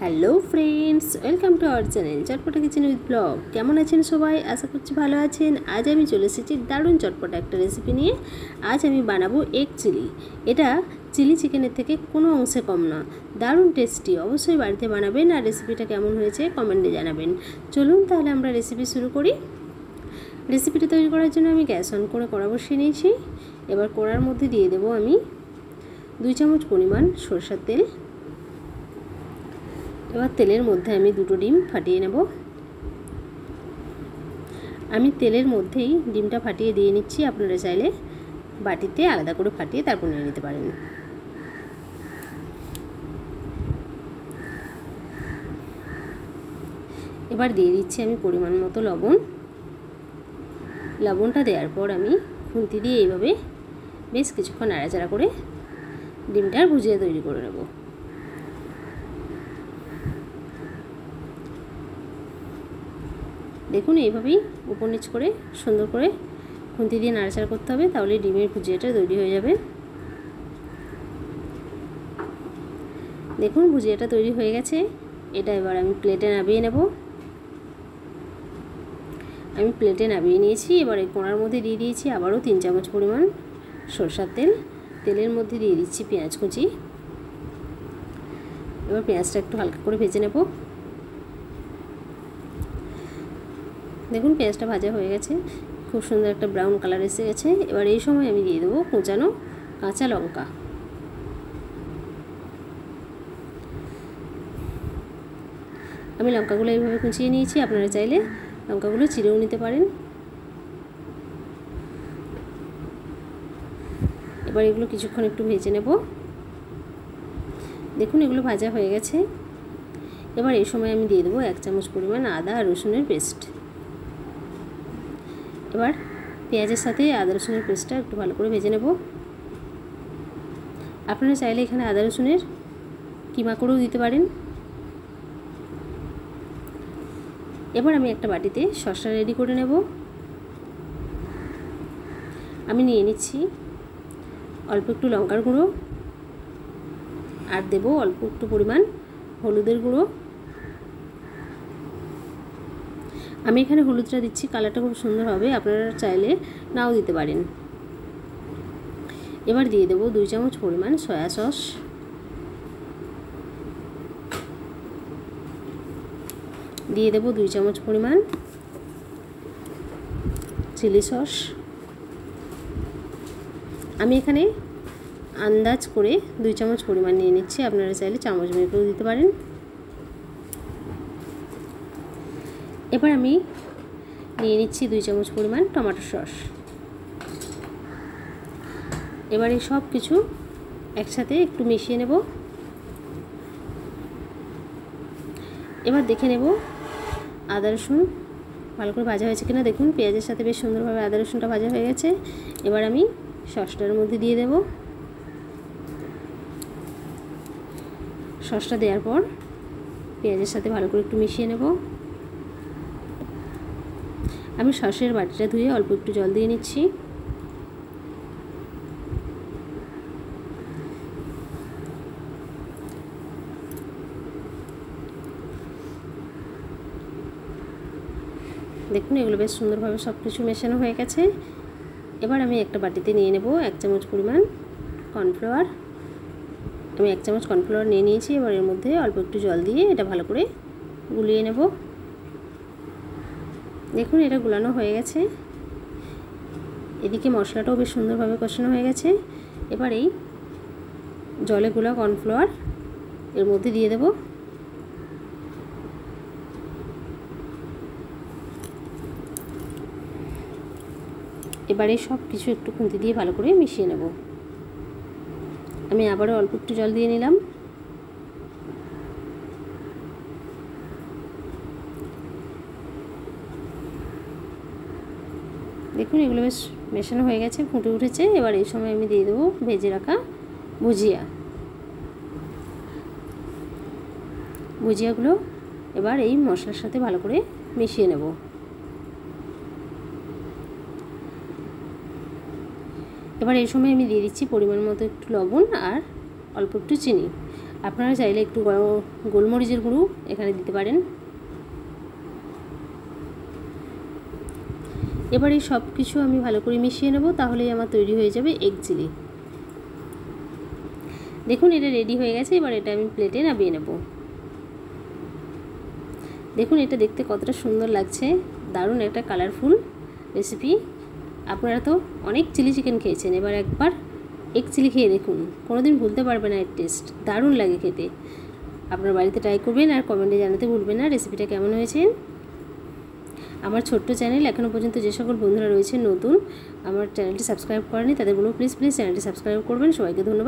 Hello friends, welcome to our channel চটপটা kitchen with blog. কেমন আছেন সবাই? আশা করছি ভালো আছেন। আজ আমি চলে এসেছি দারুণ চটপটা একটা রেসিপি নিয়ে। আজ আমি বানাবো এগ চিলি। এটা চিলি চিকেনের থেকে কোনো অংশে কম না, দারুণ টেস্টি। অবশ্যই বাড়িতে বানাবেন আর রেসিপিটা কেমন হয়েছে কমেন্টে জানাবেন। চলুন তাহলে আমরা রেসিপি শুরু করি। রেসিপিটা তৈরি করার জন্য আমি গ্যাস অন করে কড়া বসিয়ে নিয়েছি। এবার কড়ার মধ্যে দিয়ে দেবো আমি 2 চামচ পরিমাণ সরষের তেল। এবার তেলের মধ্যে আমি 2টো ডিম ফাটিয়ে নেব। আমি তেলের মধ্যেই ডিমটা ফাটিয়ে দিয়ে নিচ্ছি। আপনারা চাইলে বাটিতে আলাদা করে ফাটিয়ে তারপর নিয়ে নিতে পারেন। এবার দিয়ে দিচ্ছি আমি পরিমাণ মতো লবণ। লবণটা দেওয়ার পর আমি খুন্তি দিয়ে এইভাবে বেশ কিছুক্ষণ নাড়াচাড়া করে ডিমটার ভুজিয়া তৈরি করে নেব। দেখুন এইভাবেই উপর নিচ করে সুন্দর করে খুন্তি দিয়ে নাড়াচাড়া করতে হবে, তাহলে ডিমের ভুজিয়াটা তৈরি হয়ে যাবে। দেখুন ভুজিয়াটা তৈরি হয়ে গেছে। এটা এবার আমি প্লেটে নামিয়ে নেব। আমি প্লেটে নামিয়ে নিয়েছি। এবার এই কোণার মধ্যে দিয়ে দিয়েছি আবারও 3 চামচ পরিমাণ সরষের তেল। তেলের মধ্যে দিয়ে দিচ্ছি পেঁয়াজ কুচি। এবার পেঁয়াজটা একটু হালকা করে ভেজে নেব। দেখুন পেঁয়াজটা ভাজা হয়ে গেছে, খুব সুন্দর একটা ব্রাউন কালার এসে গেছে। এবার এই সময় আমি দিয়ে দেবো কুচানো কাঁচা লঙ্কা। আমি লঙ্কাগুলো এইভাবে কুচিয়ে নিয়েছি, আপনারা চাইলে লঙ্কাগুলো চিরেও নিতে পারেন। এবার এগুলো কিছুক্ষণ একটু ভেজে নেব। দেখুন এগুলো ভাজা হয়ে গেছে। এবার এই সময় আমি দিয়ে দেবো 1 চামচ পরিমাণ আদা আর রসুনের পেস্ট। এবার পেঁয়াজের সাথে আদা রসুনের পেস্টটা একটু ভালো করে ভেজে নেব। আপনারা চাইলে এখানে আদা রসুনের কিমা করেও দিতে পারেন। এবার আমি একটা বাটিতে সসটা রেডি করে নেব। আমি নিয়ে নিচ্ছি অল্প একটু লঙ্কার গুঁড়ো, আর দেব অল্প একটু পরিমাণ হলুদের গুঁড়ো। আমি এখানে হলুদটা দিচ্ছি, কালারটা খুব সুন্দর হবে, আপনারা চাইলে নাও দিতে পারেন। এবার দিয়ে দেব 2 চামচ পরিমাণ সয়া সস। দিয়ে দেব 2 চামচ পরিমাণ চিলি সস। আমি এখানে আন্দাজ করে 2 চামচ পরিমাণ নিয়ে নিচ্ছি, আপনারা চাইলে চামচ মেপেও দিতে পারেন। এবার আমি নিয়ে নিচ্ছি 2 চামচ পরিমাণ টমেটো সস। এবার এই সব কিছু একসাথে একটু মিশিয়ে নেব। এবার দেখে নেব আদা রসুন ভালো করে ভাজা হয়েছে কিনা। দেখুন পেঁয়াজের সাথে বেশ সুন্দরভাবে আদা রসুনটা ভাজা হয়ে গেছে। এবার আমি সসটার মধ্যে দিয়ে দেব। সসটা দেওয়ার পর পেঁয়াজের সাথে ভালো করে একটু মিশিয়ে নেব। আমি সসের বাটিটা ধুয়ে অল্প একটু জল দিয়ে নিচ্ছি। দেখুন এগুলো বেশ সুন্দরভাবে সব কিছু মেশানো হয়ে গেছে। এবার আমি একটা বাটিতে নিয়ে নেব 1 চামচ পরিমাণ কর্নফ্লাওয়ার। আমি 1 চামচ কর্নফ্লাওয়ার নিয়ে নিয়েছি। এবার এর মধ্যে অল্প একটু জল দিয়ে এটা ভালো করে গুলিয়ে নেব। দেখুন এটা গুলানো হয়ে গেছে। এদিকে মশলাটাও বেশ সুন্দরভাবে কষানো হয়ে গেছে। এবার এই জলে গুলা কর্নফ্লাওয়ার এর মধ্যে দিয়ে দেব। এবারে সব কিছু একটু খুন্তি দিয়ে ভালো করে মিশিয়ে নেব। আমি আবারও অল্প একটু জল দিয়ে নিলাম। দেখুন এগুলো বেশ মেশানো হয়ে গেছে, ফুটে উঠেছে। এবার এই সময় আমি দিয়ে দেবো ভেজে রাখা ভুজিয়াগুলো এবার এই মশলার সাথে ভালো করে মিশিয়ে নেব। এবার এই সময় আমি দিয়ে দিচ্ছি পরিমাণ মতো একটু লবণ আর অল্প একটু চিনি। আপনারা চাইলে একটু গোলমরিচের গুঁড়ো এখানে দিতে পারেন। এবার এই সব কিছু আমি ভালো করে মিশিয়ে নেব, তাহলেই আমার তৈরি হয়ে যাবে এগ চিলি। দেখুন এটা রেডি হয়ে গেছে। এবার এটা আমি প্লেটে নামিয়ে নেব। দেখুন এটা দেখতে কতটা সুন্দর লাগছে, দারুণ একটা কালারফুল রেসিপি। আপনারা তো অনেক চিলি চিকেন খেয়েছেন, এবার একবার এগ চিলি খেয়ে দেখুন, কোনোদিন ভুলতে পারবেন না এর টেস্ট, দারুণ লাগে খেতে। আপনার বাড়িতে ট্রাই করবেন আর কমেন্টে জানাতে ভুলবেন না রেসিপিটা কেমন হয়েছে। আমার ছোট্ট চ্যানেল, এখনও পর্যন্ত যে সকল বন্ধুরা রয়েছে নতুন আমার চ্যানেলটি সাবস্ক্রাইব করেনি, তাদের বলবো প্লিজ চ্যানেলটি সাবস্ক্রাইব করবেন। সবাইকে ধন্যবাদ।